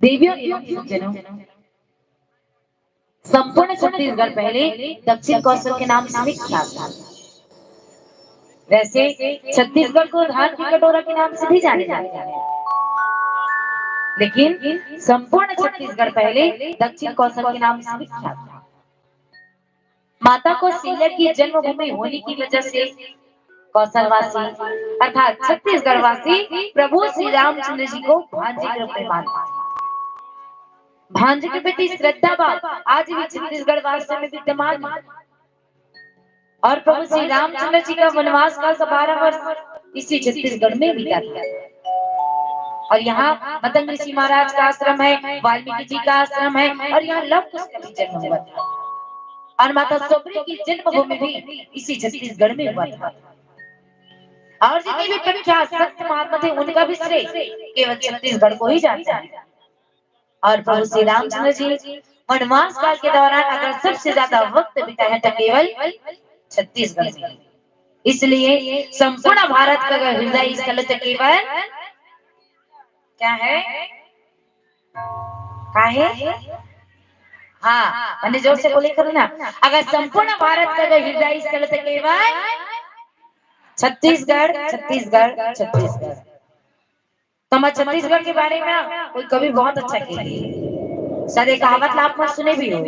देवियों एवं सज्जनों, संपूर्ण छत्तीसगढ़ पहले दक्षिण कौशल के नाम से विख्यात था। वैसे छत्तीसगढ़ को धान की कटोरा के नाम से भी जाने जाते हैं, लेकिन संपूर्ण छत्तीसगढ़ पहले दक्षिण कौशल के नाम से विख्यात था। माता कौशल्या की जन्मभूमि होने की वजह से कौशलवासी अर्थात छत्तीसगढ़ वासी प्रभु श्री रामचंद्र जी को भांजे के रूप में मानते हैं। भांजे के प्रति श्रद्धा भाव आज भी छत्तीसगढ़ वासियों में विद्यमान है। और प्रभु श्री रामचंद्र जी का वनवास काल 12 वर्ष इसी छत्तीसगढ़ में बीता था। और यहाँ मतंग ऋषि महाराज का आश्रम है, वाल्मीकि जी का आश्रम है, और यहाँ लव कुश का भी जन्म हुआ था। और माता सोबरी की जन्मभूमि भी इसी छत्तीसगढ़ में हुआ था। और जितने भी प्रख्यात संत महात्मा थे उनका भी श्रेय केवल छत्तीसगढ़ को ही जाता है। और प्रभु श्री रामचंद्र जी वनवास काल के दौरान अगर सबसे ज्यादा वक्त बिताया है तो केवल छत्तीसगढ़ में। इसलिए संपूर्ण भारत का अगर हृदय स्थल तो केवल क्या है, काहे? हाँ, मैंने जोर से बोले करो ना। अगर संपूर्ण भारत का अगर हृदय स्थल तो केवल छत्तीसगढ़, छत्तीसगढ़, छत्तीसगढ़। तो मैं छत्तीसगढ़ के बारे में कोई कवि बहुत अच्छा कही। सर एक कहावत आप मत सुने भी हो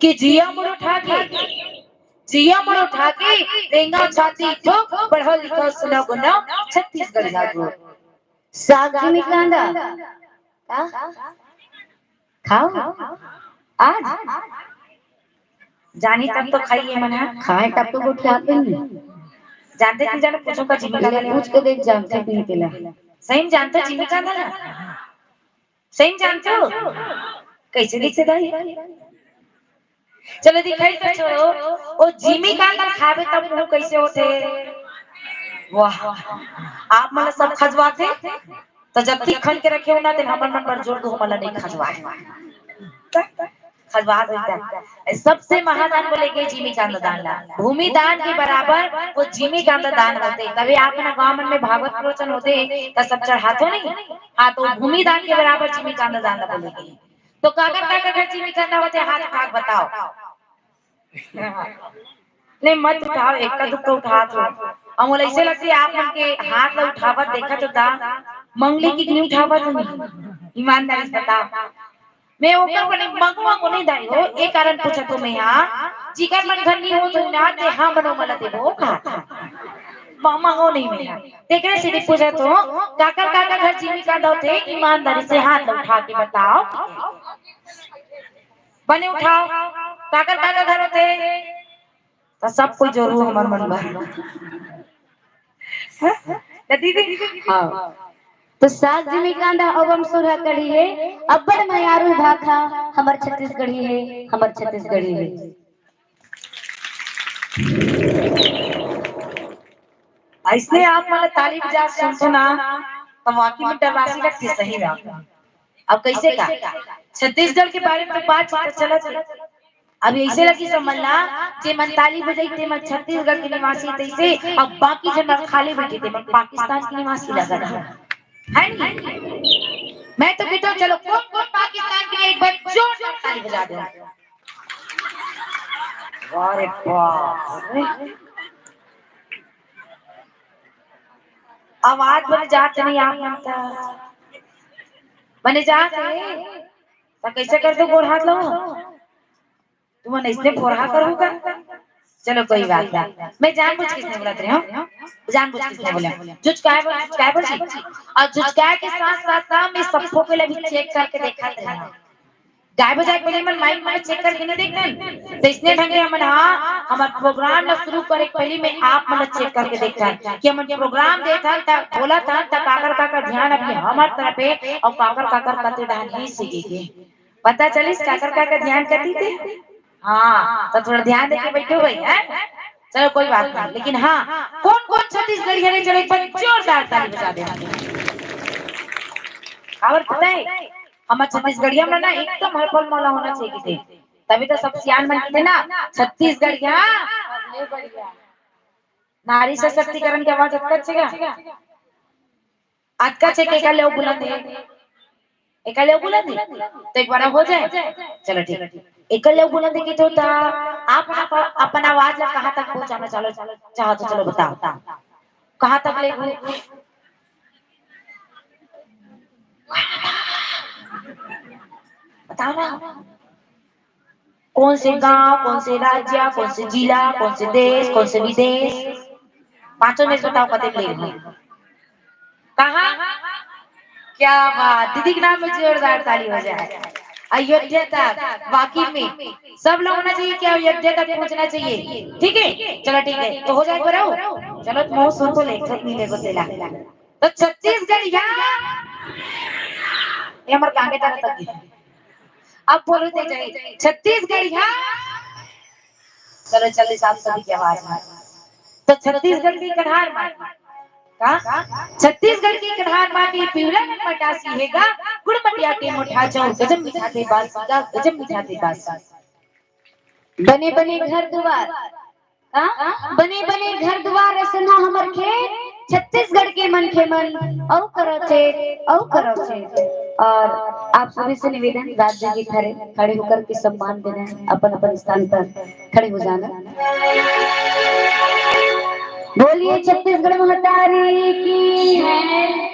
कि जिया मुड़ उठा के, जिया मुड़ उठा के रेंगा छाती ठोक पढ़ो लिखो सुनो गुनो छत्तीसगढ़ जागो। साग जी में कांदा खाओ आज जानी तब तो खाइए मना खाए तब तो वो खिलाते नहीं। जानते थे जाने पूछो का जीविका ले पूछ के देख जानते पी के ला। सही में जानते हो जीविका ना, सही में जानते हो कैसे दिखते भाई। चलो दिखाई तो छोड़ो, वो जिमी का ना खावे तब मुंह कैसे होते। वाह, आप मतलब सब खजवाते तो जब तक खन के रखे हो ना तो हमर मन पर जोर दो मला नहीं खजवाए खजवा देता है। सबसे महादान बोलेगे जिमी का दान ला, भूमि दान के बराबर वो जिमी का दान होते। तभी आप ना गांव में भागवत प्रवचन होते तो सब चढ़ाते नहीं। हाँ तो भूमि दान के बराबर जिमी का दान ला बोलेगे। तो काकर काकर घर जिमी का होते हाथ उठा बताओ। नहीं मत उठाओ, एक का दुख उठा तो अमोल ऐसे लगती है आप मन के हाथ ला उठावत देखा तो ता मंगली की नहीं उठावत नहीं। ईमानदारी से बताओ, मैं ओकर पर मंगवा को नहीं दाई हो एक कारण पूछा तो मैं यहाँ जिगर मन घर नहीं हो तो ना दे हाँ बनो मला देबो का मामा हो नहीं मेरा देखने सीधी पूछा तो काकर काकर घर जीवी का दौते ईमानदारी से हाथ उठा के बताओ बने उठाओ काकर काकर घर होते तो सब कोई जरूर हमार मन में दीदी। हाँ तो साग जी में कांदा अवम सुरहा कड़ी है अब्बड़ मयारू भाखा हमर छत्तीसगढ़ी है, हमर छत्तीसगढ़ी है। ऐसे आप मतलब ताली बजा सुनते ना तो वाकई में डरवासी लगती सही में। अब कैसे का छत्तीसगढ़ के बारे में तो बात चला थी। अब ऐसे लगी समझना जे मन ताली बजाई थे मन छत्तीसगढ़ के निवासी तैसे अब बाकी जन खाली बैठे थे मन पाकिस्तान के निवासी लगा रहा है नहीं। मैं तो कहता हूँ चलो कौन कौन पाकिस्तान के लिए एक बार जोरदार ताली बजा दो। अरे बाप, आवाज बने जाते नहीं आप मानता बने जाते तो कैसे कर दो गोर हाथ लो तुम ऐसे फोड़ा करूंगा। चलो कोई बात नहीं, मैं जानबूझ के नहीं बोलते हूँ, जानबूझ के नहीं बोले झुचकाए बोली और झुचकाए के साथ साथ ना मैं सबको पहले भी चेक करके देखा था। गाय बजाए पहले मन माइक में चेक करके नहीं देखते तो इसने ढंगे हमन हाँ हमार प्रोग्राम ला शुरू करे पहले में आप मन चेक करके देखता कि हमन प्रोग्राम देखा था बोला था तब काकर काकर ध्यान अभी हमार तरफ है और काकर काकर कते ध्यान ही सीखेगे पता चलिस काकर काकर ध्यान करती थी। हाँ तो थोड़ा ध्यान देके बैठो भाई है। चलो कोई बात नहीं, लेकिन हाँ कौन कौन छत्तीसगढ़ी है चलो एक बार जोरदार ताली बजा देना। और पता है हमारे छत्तीसगढ़िया में ना एकदम हरफल मौला होना चाहिए थे तभी तो सब सियान बनते थे ना छत्तीसगढ़िया नारी सशक्तिकरण की आवाज अच्छा छेगा आज का छे के का लोग बुलंद है एकल्या बुलंदी तो एक बार हो जाए चलो ठीक एकल्या बुलंदी की तो था आप अपना आवाज कहां तक पहुंचाना चाहो तो चलो बताओ कहां तक ले बताओ ना कौन से गांव कौन से राज्य कौन से जिला कौन से देश कौन से विदेश पांचों में से बताओ कते ले कहां क्या बात दीदी के नाम में जोरदार ताली हो जाए अयोध्या तक वाकई में सब लोग होना चाहिए क्या अयोध्या तक पहुंचना चाहिए ठीक है चलो ठीक है तो हो जाए करो चलो तुम सुन तो ले सब मिले को तेला तो छत्तीसगढ़ यहाँ ये हमारे कांगे तक तक अब बोलो ते जाए छत्तीसगढ़ यहाँ चलो चलो साहब सभी की आवाज में तो छत्तीसगढ़ की कन्हार माटी का छत्तीसगढ़ की कन्हार माटी पिवला में मटासी हैगा गुड़मटिया के मुठा जाऊं गजब मिठाते बासी का गजब मिठाते बासी बने बने घर द्वार बने बने घर द्वार ऐसना हमर खेत छत्तीसगढ़ के मन के मन औ करो छे और आप सभी से निवेदन राज्य के खड़े होकर के सम्मान देना है अपन अपन स्थान पर खड़े हो जाना बोलिए छत्तीसगढ़ महतारी की है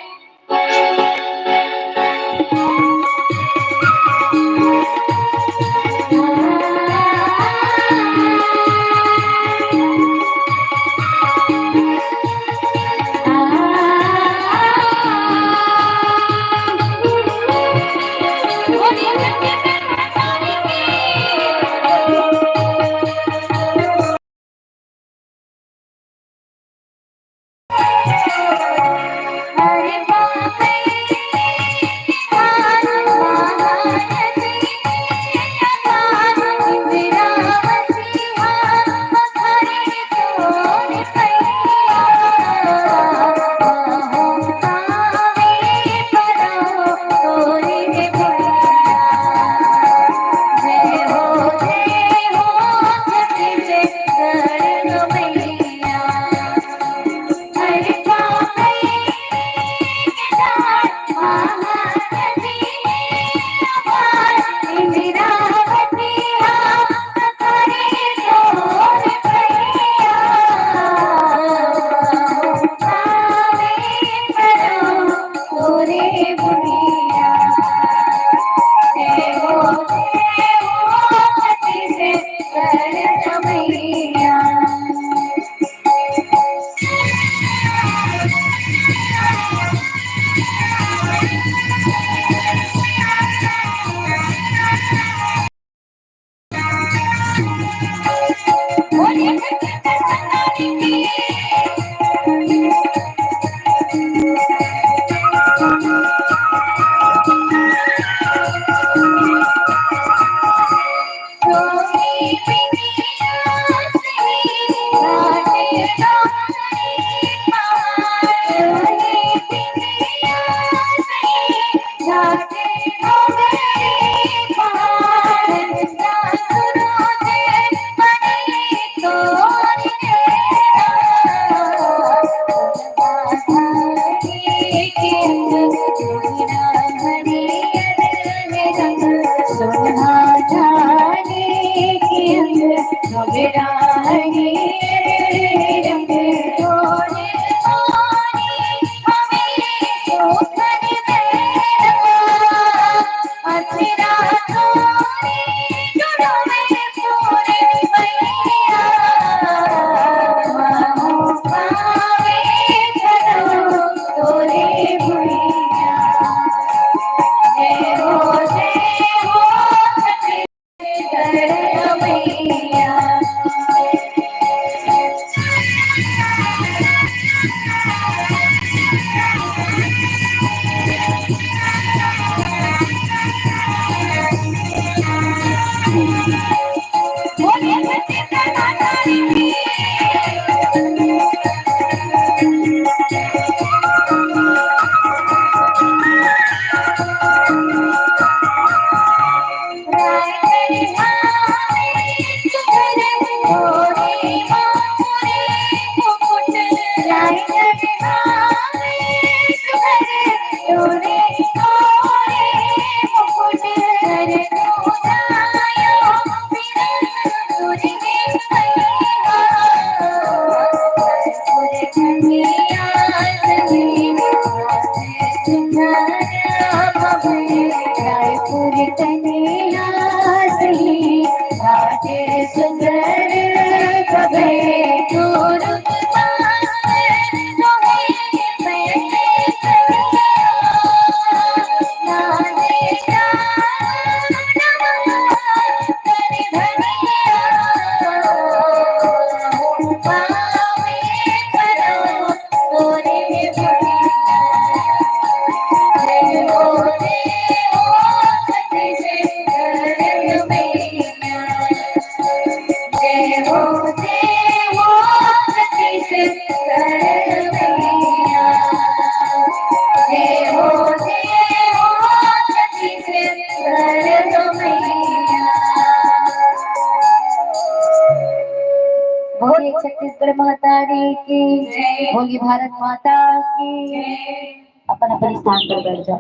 रायपुर कन्या सही राधे सुंदर कभी दूर बोलिए छत्तीसगढ़ माता दी की बोलिए भारत माता की अपन अपन स्थान पर बैठ जाओ।